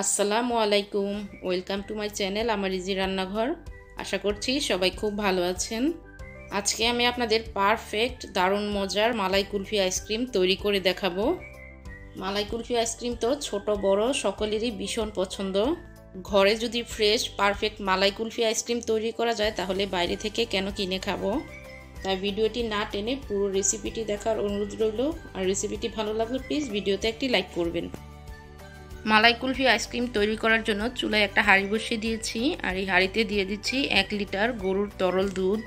আসসালামু আলাইকুম, welcome to my channel আমার ইজি রান্নাঘর। আশা করছি সবাই খুব ভালো আছেন। আজকে আমি আপনাদের পারফেক্ট দারুণ মজার মালাই কুলফি আইসক্রিম তৈরি করে দেখাবো। মালাই কুলফি আইসক্রিম তো ছোট বড় সকলেরই ভীষণ পছন্দ। ঘরে যদি ফ্রেশ পারফেক্ট মালাই কুলফি আইসক্রিম তৈরি করা যায় তাহলে বাইরে থেকে কেন কিনে খাবো। তাই ভিডিওটি না টেনে পুরো রেসিপিটি দেখার অনুরোধ রইল। আর রেসিপিটি ভালো লাগলে প্লিজ ভিডিওতে একটি লাইক করবেন। মালাই কুলফি আইসক্রিম তৈরি করার জন্য চুলায় একটা হাঁড়ি বসিয়ে দিয়েছি, আর এই হাঁড়িতে দিয়ে দিচ্ছি 1 লিটার গরুর তরল দুধ।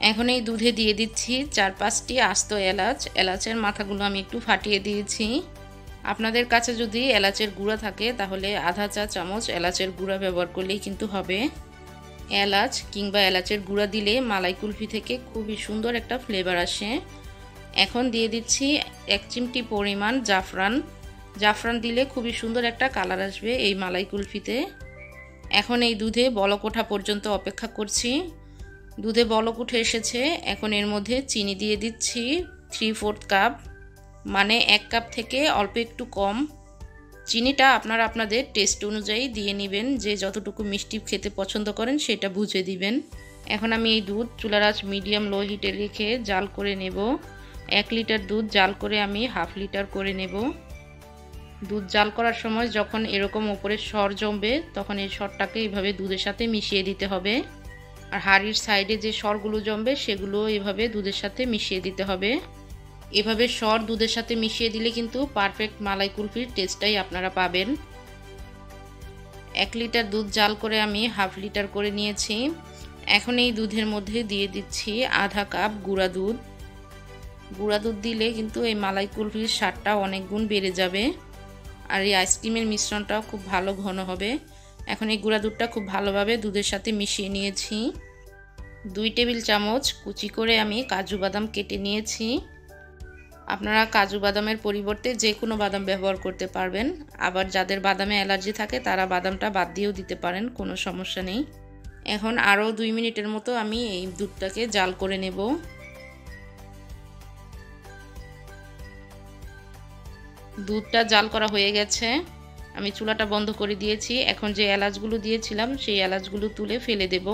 এখন এই দুধে দিয়ে দিচ্ছি 4-5টি আস্ত এলাচ। এলাচের মাথাগুলো আমি একটু ফাটিয়ে দিয়েছি। আপনাদের কাছে যদি এলাচের গুঁড়া থাকে তাহলে আধা চা চামচ এলাচের গুঁড়া ব্যবহার করলেই কিন্তু হবে। এলাচ কিংবা এলাচের গুঁড়া দিলে মালাই কুলফি থেকে খুবই সুন্দর একটা ফ্লেভার আসে। এখন দিয়ে দিচ্ছি 1 চিমটি পরিমাণ জাফরান। জাফরান দিলে খুবই সুন্দর একটা কালার আসবে এই মালাই কুলফিতে। এখন এই দুধে বলক ওঠা পর্যন্ত অপেক্ষা করছি। দুধে বলক উঠে এসেছে। এখন এর মধ্যে চিনি দিয়ে দিচ্ছি 3/4 কাপ, মানে 1 কাপ থেকে অল্প একটু কম। চিনিটা আপনারা আপনাদের টেস্ট অনুযায়ী দিয়ে নেবেন, যে যতটুকু মিষ্টি খেতে পছন্দ করেন সেটা বুঝে দিবেন। এখন আমি এই দুধ চুলার আঁচ মিডিয়াম লো হিটে রেখে জাল করে নেব। 1 লিটার দুধ জাল করে আমি 1/2 লিটার করে নেব। দুধ জাল করার সময় যখন এরকম উপরে সর জমবে তখন এই সরটাকে এইভাবে দুধের সাথে মিশিয়ে দিতে হবে। আর হাঁড়ির সাইডে যে সরগুলো জমবে সেগুলো এভাবে দুধের সাথে মিশিয়ে দিতে হবে। এভাবে সর দুধের সাথে মিশিয়ে দিলে কিন্তু পারফেক্ট মালাই কুলফির টেস্টটাই আপনারা পাবেন। 1 লিটার দুধ জাল করে আমি 1/2 লিটার করে নিয়েছি। এখন এই দুধের মধ্যে দিয়ে দিচ্ছি আধা কাপ গুঁড়া দুধ। গুঁড়া দুধ দিলে কিন্তু এই মালাই কুলফির স্বাদটা অনেক গুণ বেড়ে যাবে, আর এই আইসক্রিমের মিশ্রণটাও খুব ভালো ঘন হবে। এখন এই গুঁড়া দুধটা খুব ভালোভাবে দুধের সাথে মিশিয়ে নিয়েছি। 2 টেবিল চামচ কুচি করে আমি কাজু বাদাম কেটে নিয়েছি। আপনারা কাজু বাদামের পরিবর্তে যে কোনো বাদাম ব্যবহার করতে পারবেন। আবার যাদের বাদামে অ্যালার্জি থাকে তারা বাদামটা বাদ দিয়েও দিতে পারেন, কোনো সমস্যা নেই। এখন আরও 2 মিনিটের মতো আমি এই দুধটাকে জাল করে নেব। দুধটা জাল করা হয়ে গেছে, আমি চুলাটা বন্ধ করে দিয়েছি। এখন যে এলাচগুলো দিয়েছিলাম সেই এলাচগুলো তুলে ফেলে দেব।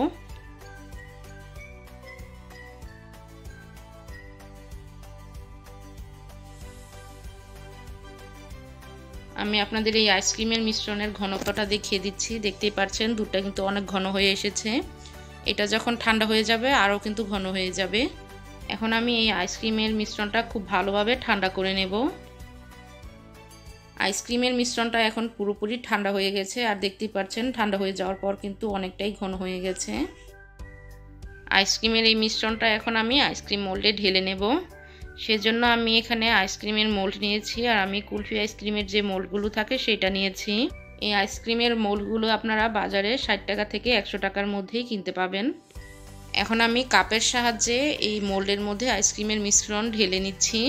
আমি আপনাদের এই আইসক্রিমের মিশ্রণের ঘনত্বটা দেখিয়ে দিচ্ছি। দেখতেই পাচ্ছেন দুধটা কিন্তু অনেক ঘন হয়ে এসেছে। এটা যখন ঠান্ডা হয়ে যাবে আরও কিন্তু ঘন হয়ে যাবে। এখন আমি এই আইসক্রিমের মিশ্রণটা খুব ভালোভাবে ঠান্ডা করে নেব। আইসক্রিমের মিশ্রণটা এখন পুরোপুরি ঠান্ডা হয়ে গেছে, আর দেখতেই পাচ্ছেন ঠান্ডা হয়ে যাওয়ার পর কিন্তু অনেকটাই ঘন হয়ে গেছে। আইসক্রিমের এই মিশ্রণটা এখন আমি আইসক্রিম মোল্ডে ঢেলে নেব। সেজন্য আমি এখানে আইসক্রিমের মোল্ড নিয়েছি, আর আমি কুলফি আইসক্রিমের যে মোল্ডগুলো থাকে সেটা নিয়েছি। এই আইসক্রিমের মোল্ডগুলো আপনারা বাজারে 60 টাকা থেকে 100 টাকার মধ্যেই কিনতে পাবেন। এখন আমি কাপের সাহায্যে এই মোল্ডের মধ্যে আইসক্রিমের মিশ্রণ ঢেলে নিচ্ছি।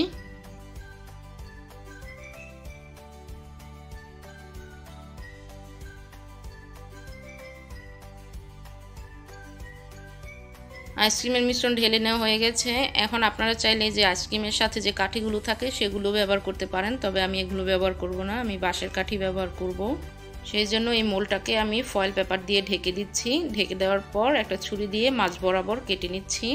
আইসক্রিমের মিশ্রণ ঢেলে নেওয়া হয়ে গেছে। এখন আপনারা চাইলে যে আইসক্রিমের সাথে যে কাঠিগুলো থাকে সেগুলো ব্যবহার করতে পারেন, তবে আমি এগুলো ব্যবহার করব না, আমি বাঁশের কাঠি ব্যবহার করব। সেই জন্য এই মোলটাকে আমি ফয়েল পেপার দিয়ে ঢেকে দিচ্ছি। ঢেকে দেওয়ার পর একটা ছুরি দিয়ে মাঝ বরাবর কেটে নিচ্ছি।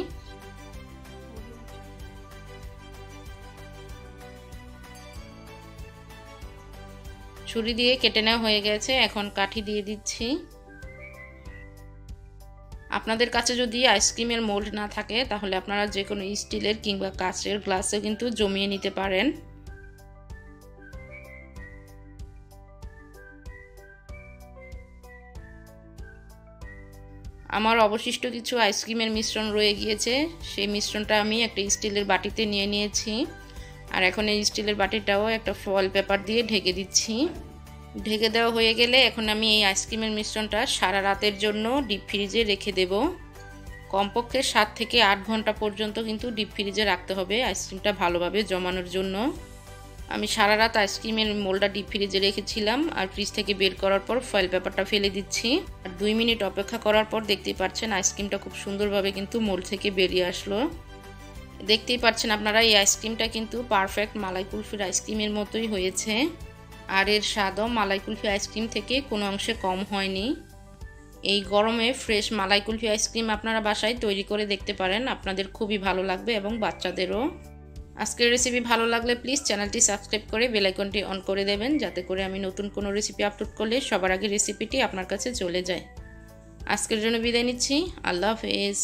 ছুরি দিয়ে কেটে নেওয়া হয়ে গেছে, এখন কাঠি দিয়ে দিচ্ছি। আপনাদের কাছে যদি আইসক্রিমের মোল্ড না থাকে তাহলে আপনারা যে কোনো স্টিলের কিংবা কাঁচের গ্লাসে কিন্তু জমিয়ে নিতে পারেন। আমার অবশিষ্ট কিছু আইসক্রিমের মিশ্রণ রয়ে গিয়েছে, সেই মিশ্রণটা আমি একটা স্টিলের বাটিতে নিয়ে নিয়েছি। আর এখন এই স্টিলের বাটিটাও একটা ফয়েল পেপার দিয়ে ঢেকে দিচ্ছি। ঢেকে দেওয়া হয়ে গেলে এখন আমি এই আইসক্রিমের মিশ্রণটা সারা রাতের জন্য ডিপ ফ্রিজে রেখে দেব। কমপক্ষে 7 থেকে 8 ঘন্টা পর্যন্ত কিন্তু ডিপ ফ্রিজে রাখতে হবে আইসক্রিমটা ভালোভাবে জমানোর জন্য। আমি সারা রাত আইসক্রিমের মোল্ডটা ডিপ ফ্রিজে রেখেছিলাম, আর ফ্রিজ থেকে বের করার পর ফয়েল পেপারটা ফেলে দিচ্ছি। আর 2 মিনিট অপেক্ষা করার পর দেখতেই পাচ্ছেন আইসক্রিমটা খুব সুন্দরভাবে কিন্তু মোল্ড থেকে বেরিয়ে আসলো। দেখতেই পাচ্ছেন আপনারা এই আইসক্রিমটা কিন্তু পারফেক্ট মালাই কুলফির আইসক্রিমের মতোই হয়েছে। আর এর স্বাদও মালাই কুলফি আইসক্রিম থেকে কোনো অংশে কম হয়নি। এই গরমে ফ্রেশ মালাই কুলফি আইসক্রিম আপনারা বাসায় তৈরি করে দেখতে পারেন, আপনাদের খুবই ভালো লাগবে এবং বাচ্চাদেরও। আজকের রেসিপি ভালো লাগলে প্লিজ চ্যানেলটি সাবস্ক্রাইব করে বেল আইকনটি অন করে দেবেন, যাতে করে আমি নতুন কোনো রেসিপি আপলোড করলে সবার আগে রেসিপিটি আপনার কাছে চলে যায়। আজকের জন্য বিদায় নিচ্ছি। আল্লাহ হাফেজ।